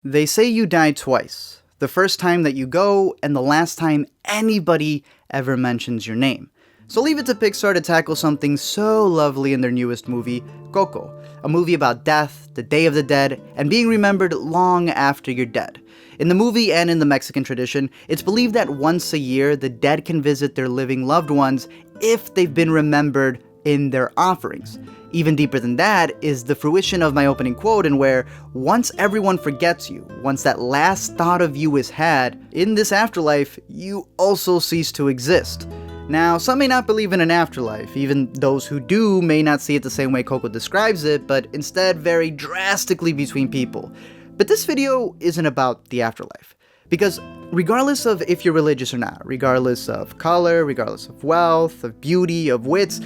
They say you die twice. The first time that you go, and the last time anybody ever mentions your name. So leave it to Pixar to tackle something so lovely in their newest movie, Coco, a movie about death, the Day of the Dead, and being remembered long after you're dead. In the movie and in the Mexican tradition, it's believed that once a year, the dead can visit their living loved ones if they've been remembered in their offerings. Even deeper than that is the fruition of my opening quote, in where once everyone forgets you, once that last thought of you is had, in this afterlife, you also cease to exist. Now, some may not believe in an afterlife, even those who do may not see it the same way Coco describes it, but instead vary drastically between people. But this video isn't about the afterlife, because regardless of if you're religious or not, regardless of color, regardless of wealth, of beauty, of wits,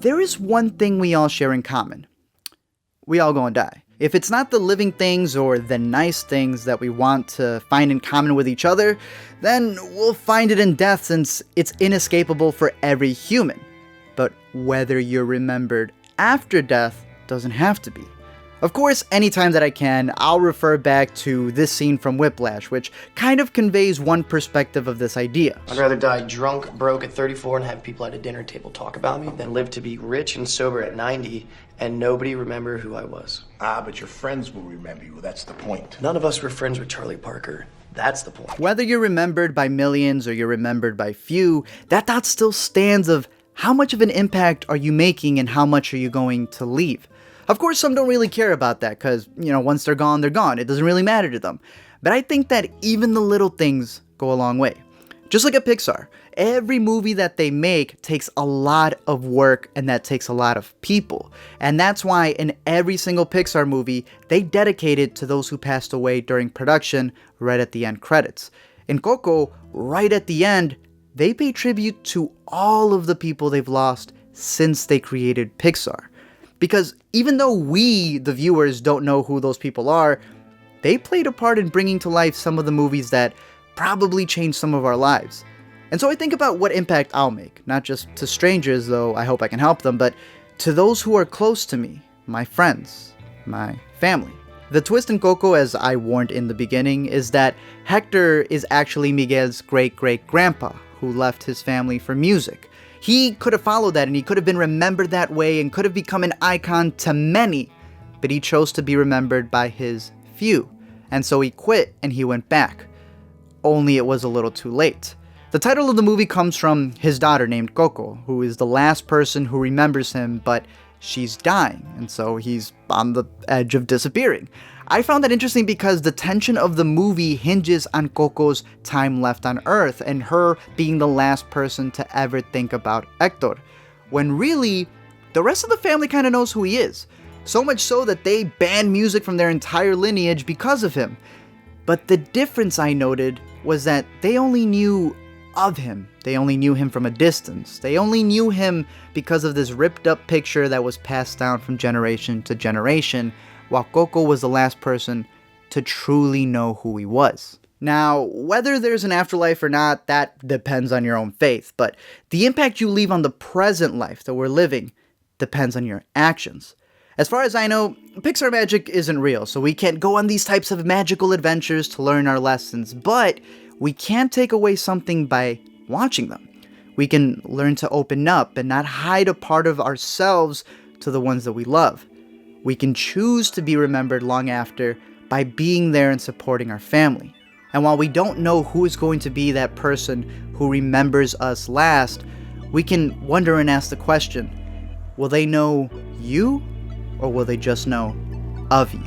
there is one thing we all share in common. We all gonna die. If it's not the living things or the nice things that we want to find in common with each other, then we'll find it in death, since it's inescapable for every human. But whether you're remembered after death doesn't have to be. Of course, anytime that I can, I'll refer back to this scene from Whiplash, which kind of conveys one perspective of this idea. I'd rather die drunk, broke at 34 and have people at a dinner table talk about me than live to be rich and sober at 90 and nobody remember who I was. But your friends will remember you. That's the point. None of us were friends with Charlie Parker. That's the point. Whether you're remembered by millions or you're remembered by few, that thought still stands of how much of an impact are you making and how much are you going to leave. Of course, some don't really care about that because, once they're gone, they're gone. It doesn't really matter to them. But I think that even the little things go a long way. Just like at Pixar, every movie that they make takes a lot of work, and that takes a lot of people. And that's why in every single Pixar movie, they dedicate it to those who passed away during production right at the end credits. In Coco, right at the end, they pay tribute to all of the people they've lost since they created Pixar. Because even though we, the viewers, don't know who those people are, they played a part in bringing to life some of the movies that probably changed some of our lives. And so I think about what impact I'll make, not just to strangers, though I hope I can help them, but to those who are close to me, my friends, my family. The twist in Coco, as I warned in the beginning, is that Hector is actually Miguel's great-great-grandpa, who left his family for music. He could have followed that, and he could have been remembered that way and could have become an icon to many, but he chose to be remembered by his few. And so he quit and he went back. Only it was a little too late. The title of the movie comes from his daughter named Coco, who is the last person who remembers him, but she's dying, and so he's on the edge of disappearing. I found that interesting because the tension of the movie hinges on Coco's time left on Earth and her being the last person to ever think about Hector, when really, the rest of the family kind of knows who he is. So much so that they banned music from their entire lineage because of him. But the difference I noted was that they only knew of him. They only knew him from a distance. They only knew him because of this ripped up picture that was passed down from generation to generation, while Coco was the last person to truly know who he was. Now, whether there's an afterlife or not, that depends on your own faith, but the impact you leave on the present life that we're living depends on your actions. As far as I know, Pixar magic isn't real, so we can't go on these types of magical adventures to learn our lessons, but we can take away something by watching them. We can learn to open up and not hide a part of ourselves to the ones that we love. We can choose to be remembered long after by being there and supporting our family. And while we don't know who is going to be that person who remembers us last, we can wonder and ask the question, will they know you, or will they just know of you?